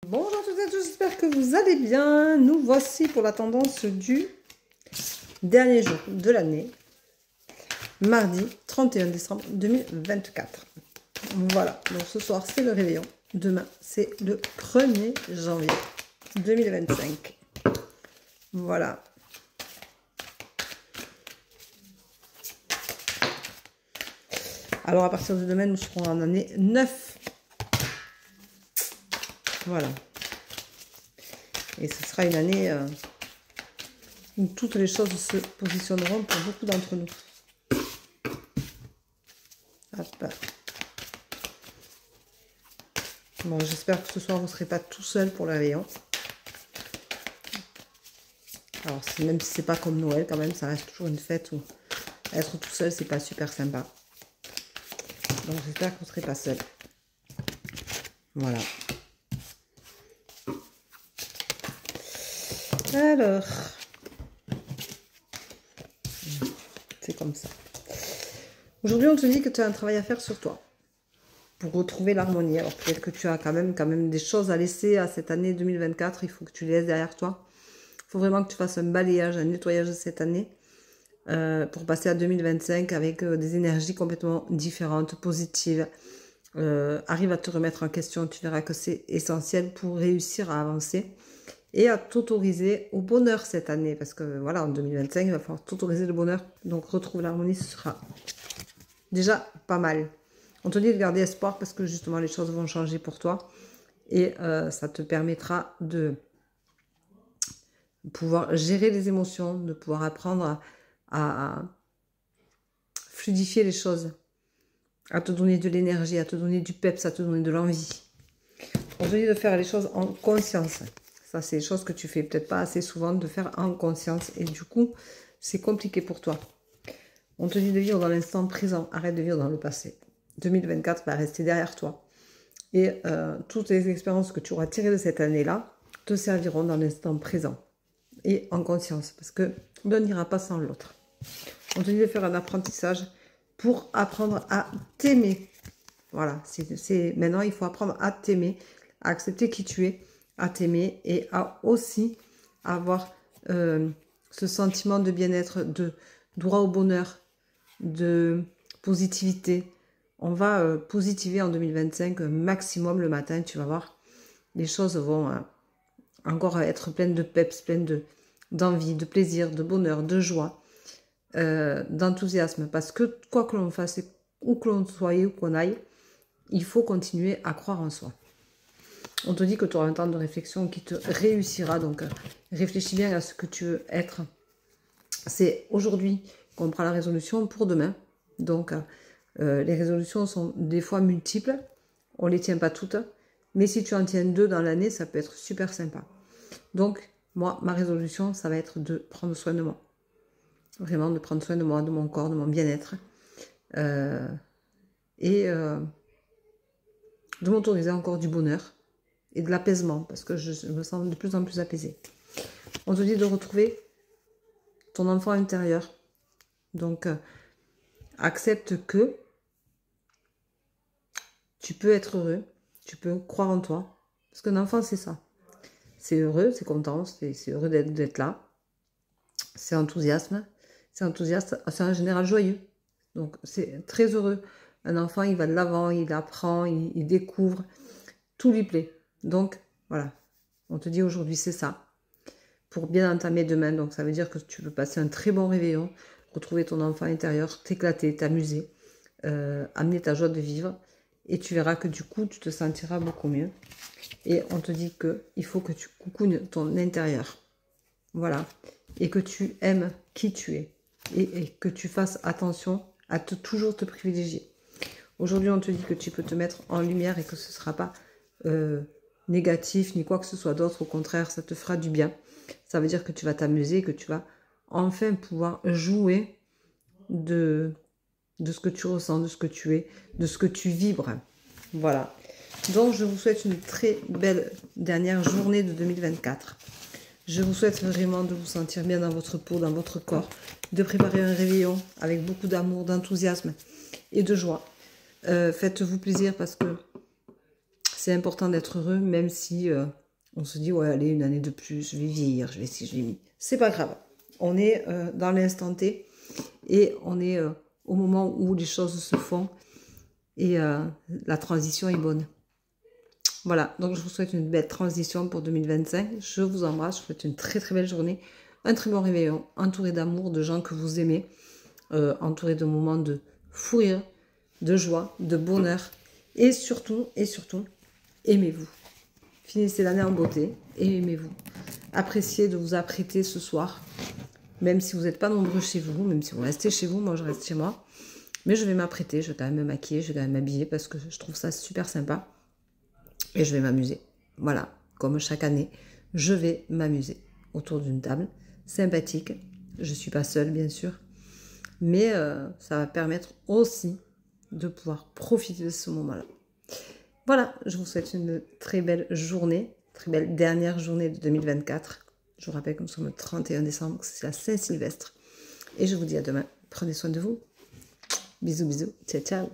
Bonjour à toutes et à tous, j'espère que vous allez bien. Nous voici pour la tendance du dernier jour de l'année, mardi 31 décembre 2024. Voilà, donc ce soir c'est le réveillon, demain c'est le 1er janvier 2025. Voilà. Alors à partir de demain, nous serons en année 9. Voilà. Et ce sera une année où toutes les choses se positionneront pour beaucoup d'entre nous. Hop. Bon, j'espère que ce soir, vous ne serez pas tout seul pour le réveillon. Alors, même si c'est pas comme Noël, quand même, ça reste toujours une fête où être tout seul, c'est pas super sympa. Donc, j'espère que vous ne serez pas seul. Voilà. Alors, c'est comme ça. Aujourd'hui, on te dit que tu as un travail à faire sur toi pour retrouver l'harmonie. Alors, peut-être que tu as quand même des choses à laisser à cette année 2024. Il faut que tu les laisses derrière toi. Il faut vraiment que tu fasses un balayage, un nettoyage de cette année pour passer à 2025 avec des énergies complètement différentes, positives. Arrive à te remettre en question. Tu verras que c'est essentiel pour réussir à avancer. Et à t'autoriser au bonheur cette année. Parce que voilà, en 2025, il va falloir t'autoriser le bonheur. Donc retrouve l'harmonie, ce sera déjà pas mal. On te dit de garder espoir parce que justement les choses vont changer pour toi. Et ça te permettra de pouvoir gérer les émotions, de pouvoir apprendre à fluidifier les choses, à te donner de l'énergie, à te donner du peps, à te donner de l'envie. On te dit de faire les choses en conscience. Ça, c'est des choses que tu fais peut-être pas assez souvent, de faire en conscience. Et du coup, c'est compliqué pour toi. On te dit de vivre dans l'instant présent. Arrête de vivre dans le passé. 2024 va rester derrière toi. Et toutes les expériences que tu auras tirées de cette année-là te serviront dans l'instant présent. Et en conscience. Parce que l'un n'ira pas sans l'autre. On te dit de faire un apprentissage pour apprendre à t'aimer. Voilà. Maintenant, il faut apprendre à t'aimer, à accepter qui tu es, à t'aimer et à aussi avoir ce sentiment de bien-être, de droit au bonheur, de positivité. On va positiver en 2025 maximum le matin, tu vas voir. Les choses vont encore être pleines de peps, pleines d'envie, de plaisir, de bonheur, de joie, d'enthousiasme. Parce que quoi que l'on fasse, où que l'on soit, où qu'on aille, il faut continuer à croire en soi. On te dit que tu auras un temps de réflexion qui te réussira. Donc, réfléchis bien à ce que tu veux être. C'est aujourd'hui qu'on prend la résolution pour demain. Donc, les résolutions sont des fois multiples. On ne les tient pas toutes. Mais si tu en tiens 2 dans l'année, ça peut être super sympa. Donc, moi, ma résolution, ça va être de prendre soin de moi. Vraiment, de prendre soin de moi, de mon corps, de mon bien-être. Et de m'autoriser encore du bonheur. Et de l'apaisement, parce que je me sens de plus en plus apaisée. On te dit de retrouver ton enfant intérieur. Donc, accepte que tu peux être heureux, tu peux croire en toi. Parce qu'un enfant, c'est ça. C'est heureux, c'est content, c'est heureux d'être là. C'est enthousiasme, c'est enthousiaste, c'est en général joyeux. Donc, c'est très heureux. Un enfant, il va de l'avant, il apprend, il découvre, tout lui plaît. Donc, voilà, on te dit aujourd'hui, c'est ça, pour bien entamer demain. Donc, ça veut dire que tu peux passer un très bon réveillon, retrouver ton enfant intérieur, t'éclater, t'amuser, amener ta joie de vivre. Et tu verras que du coup, tu te sentiras beaucoup mieux. Et on te dit qu'il faut que tu coucounes ton intérieur. Voilà. Et que tu aimes qui tu es. Et que tu fasses attention à toujours te privilégier. Aujourd'hui, on te dit que tu peux te mettre en lumière et que ce ne sera pas négatif ni quoi que ce soit d'autre. Au contraire, ça te fera du bien. Ça veut dire que tu vas t'amuser, que tu vas enfin pouvoir jouer de ce que tu ressens, de ce que tu es, de ce que tu vibres. Voilà. Donc, je vous souhaite une très belle dernière journée de 2024. Je vous souhaite vraiment de vous sentir bien dans votre peau, dans votre corps, de préparer un réveillon avec beaucoup d'amour, d'enthousiasme et de joie. Faites-vous plaisir parce que c'est important d'être heureux, même si on se dit, ouais, allez, une année de plus, je vais vieillir, je vais ci, je vais mi. C'est pas grave. On est dans l'instant T et on est au moment où les choses se font et la transition est bonne. Voilà, donc je vous souhaite une belle transition pour 2025. Je vous embrasse, je vous souhaite une très très belle journée, un très bon réveillon, entouré d'amour, de gens que vous aimez, entouré de moments de fou rire, de joie, de bonheur. Et surtout, aimez-vous. Finissez l'année en beauté et aimez-vous. Appréciez de vous apprêter ce soir, même si vous n'êtes pas nombreux chez vous, même si vous restez chez vous, moi je reste chez moi. Mais je vais m'apprêter, je vais quand même me maquiller, je vais quand même m'habiller parce que je trouve ça super sympa. Et je vais m'amuser. Voilà, comme chaque année, je vais m'amuser autour d'une table sympathique. Je ne suis pas seule, bien sûr. Mais ça va permettre aussi de pouvoir profiter de ce moment-là. Voilà, je vous souhaite une très belle journée, très belle dernière journée de 2024. Je vous rappelle que nous sommes le 31 décembre, que c'est la Saint-Sylvestre. Et je vous dis à demain. Prenez soin de vous. Bisous, bisous. Ciao, ciao.